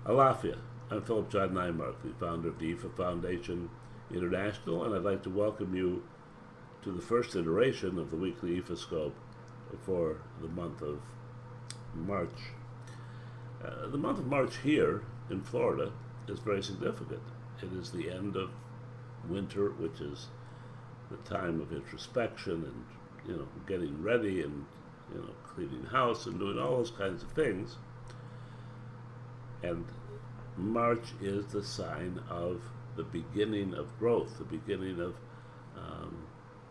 Alafia. I'm Philip John Neimark, the founder of the IFA Foundation International, and I'd like to welcome you to the first iteration of the weekly ifascope for the month of March. The month of March here in Florida is very significant. It is the end of winter, which is the time of introspection and getting ready and cleaning house and doing all those kinds of things. And March is the sign of the beginning of growth, the beginning of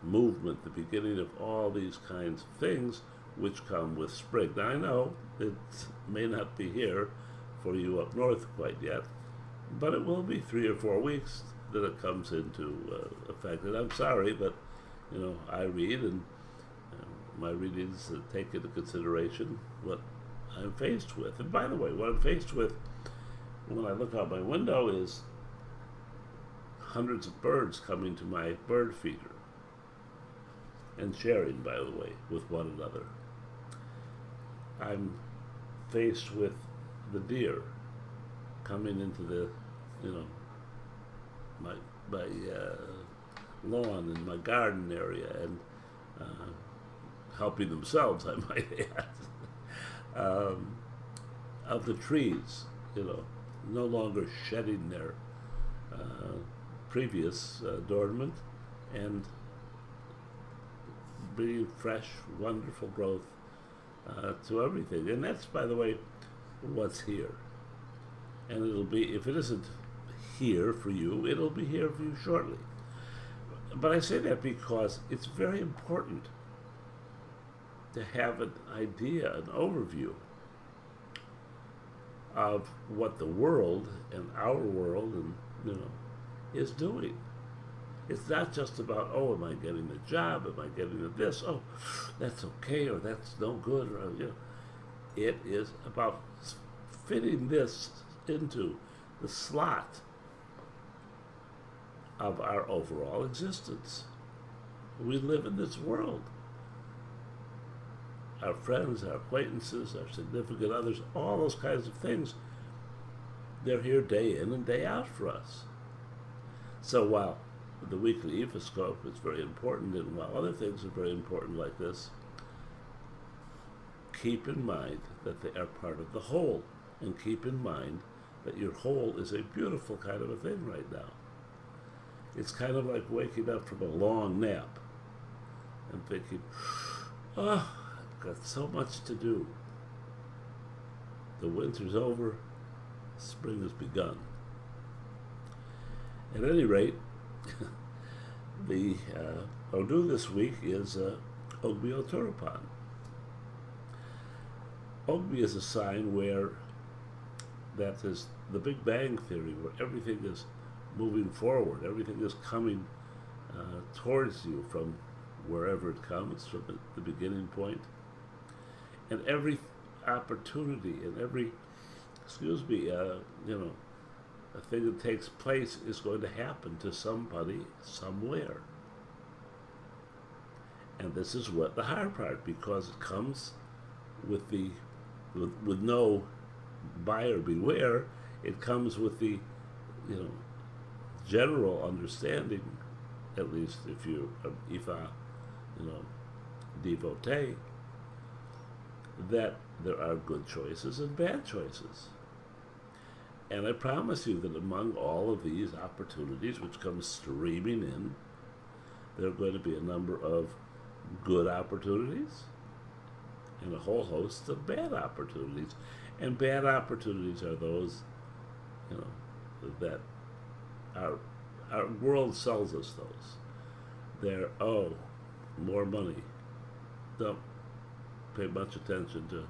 movement, the beginning of all these kinds of things which come with spring. Now I know it may not be here for you up north quite yet, but it will be 3 or 4 weeks that it comes into effect. And I'm sorry, but I read, and my readings take into consideration what I'm faced with. And by the way, what I'm faced with when I look out my window is hundreds of birds coming to my bird feeder and sharing, by the way, with one another. I'm faced with the deer coming into the, my lawn and my garden area and helping themselves, I might add, of the trees, no longer shedding their previous adornment and bringing fresh, wonderful growth to everything. And that's, by the way, what's here. And it'll be, if it isn't here for you, it'll be here for you shortly. But I say that because it's very important to have an idea, an overview of what the world and our world and is doing. It's not just about, am I getting a job? Am I getting this? Oh, that's okay, or that's no good, or it is about fitting this into the slot of our overall existence. We live in this world. Our friends, our acquaintances, our significant others, all those kinds of things, they're here day in and day out for us. So while the weekly ifascope is very important, and while other things are very important like this, keep in mind that they are part of the whole, and keep in mind that your whole is a beautiful kind of a thing right now. It's kind of like waking up from a long nap and thinking, I've got so much to do. The winter's over, spring has begun. At any rate, the Odu this week is Ogbi Oturapan. Ogbi is a sign where that is the Big Bang Theory, where everything is moving forward, everything is coming towards you from wherever it comes, from the beginning point. And every opportunity and every, a thing that takes place is going to happen to somebody somewhere. And this is what the hard part, because it comes with with no buyer beware. It comes with the general understanding, at least if you're an Ifa devotee, that there are good choices and bad choices. And I promise you that among all of these opportunities which come streaming in, there are going to be a number of good opportunities and a whole host of bad opportunities. And bad opportunities are those, that our world sells us those. They're, more money. Don't pay much attention to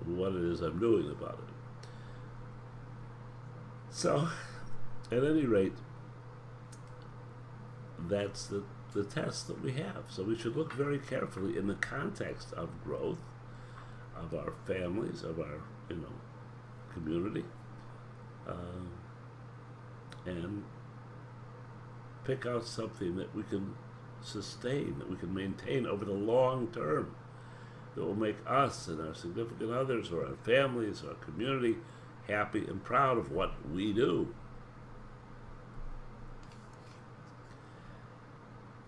what it is I'm doing about it. So, at any rate, that's the test that we have. So we should look very carefully in the context of growth, of our families, of our, community, and pick out something that we can sustain, that we can maintain over the long term, that will make us and our significant others or our families or our community happy and proud of what we do.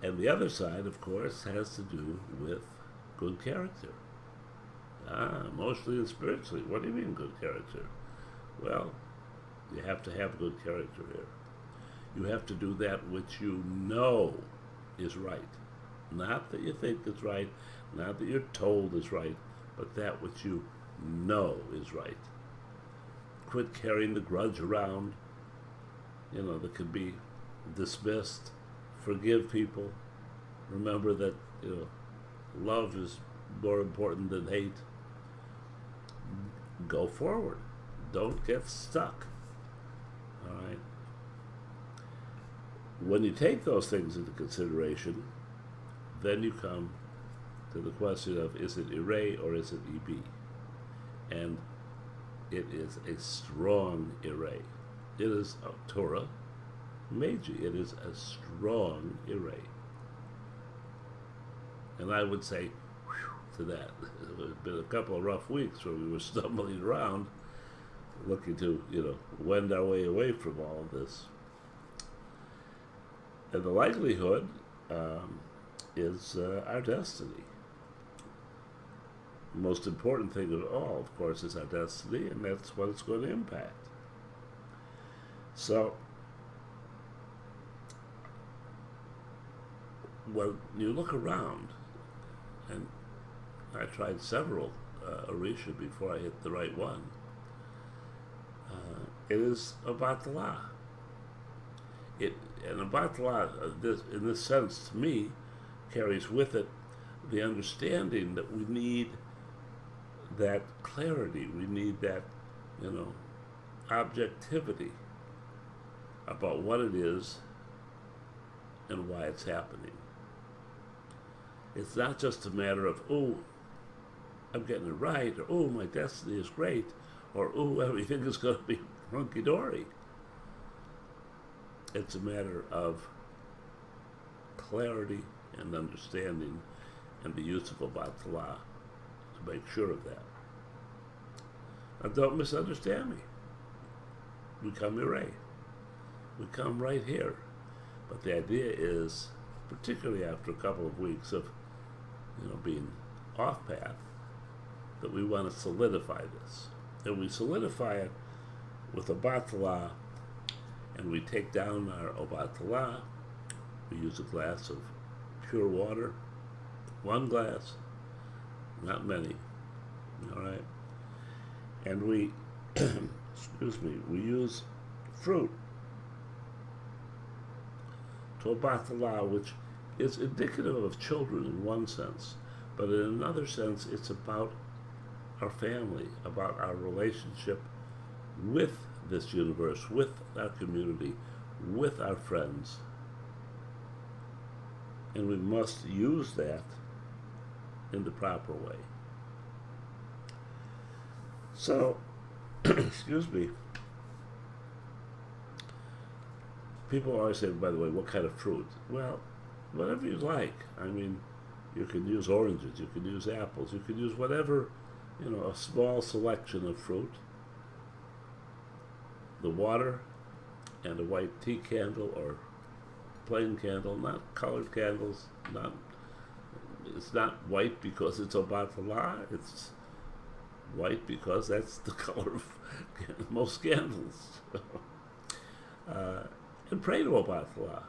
And the other side, of course, has to do with good character. Emotionally and spiritually. What do you mean good character? Well, you have to have good character here. You have to do that which you know is right. Not that you think is right, not that you're told is right, but that which you know is right. Quit carrying the grudge around, that can be dismissed. Forgive people. Remember that, love is more important than hate. Go forward. Don't get stuck. All right? When you take those things into consideration, then you come to the question of, is it Ire or is it EB? And it is a strong Ire. It is a Torah Meiji. It is a strong Ire. And I would say, to that. It's been a couple of rough weeks where we were stumbling around, looking to, wend our way away from all of this. And the likelihood is our destiny. The most important thing of all, of course, is our destiny, and that's what it's going to impact. So, when you look around, and I tried several Orisa before I hit the right one, it is a batala. And a batala, in this sense, to me, carries with it the understanding that we need that clarity, we need that, objectivity about what it is and why it's happening. It's not just a matter of, oh, I'm getting it right, or oh, my destiny is great, or oh, everything is going to be hunky-dory. It's a matter of clarity and understanding and the use of a batala to make sure of that. Now, don't misunderstand me. We come Ire. We come right here. But the idea is, particularly after a couple of weeks of, being off path, that we want to solidify this. And we solidify it with a batala, and we take down our obatala. We use a glass of pure water, one glass, not many, all right? And we, we use fruit to a batala, which is indicative of children in one sense, but in another sense, it's about our family, about our relationship with this universe, with our community, with our friends. And we must use that in the proper way. So, people always say, by the way, what kind of fruit? Well, whatever you like. I mean, you can use oranges, you can use apples, you can use whatever, a small selection of fruit. The water and a white tea candle or plain candle, not colored candles, it's not white because it's a batala, it's white because that's the color of most candles. And pray to a batala.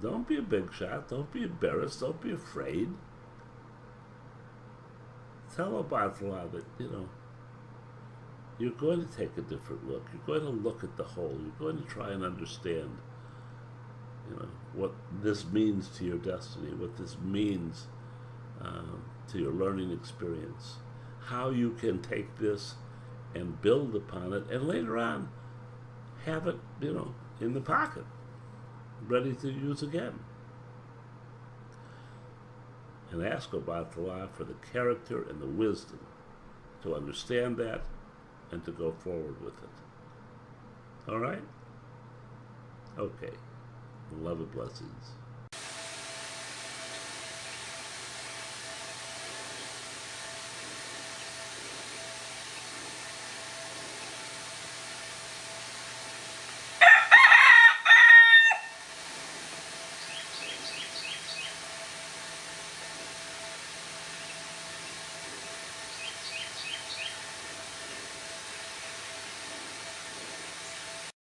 Don't be a big shot, don't be embarrassed, don't be afraid. Tell a batala that, you're going to take a different look. You're going to look at the whole. You're going to try and understand, what this means to your destiny, what this means to your learning experience, how you can take this and build upon it, and later on have it, in the pocket, ready to use again. And ask Obatala for the character and the wisdom to understand that and to go forward with it. All right? Okay. Love and blessings.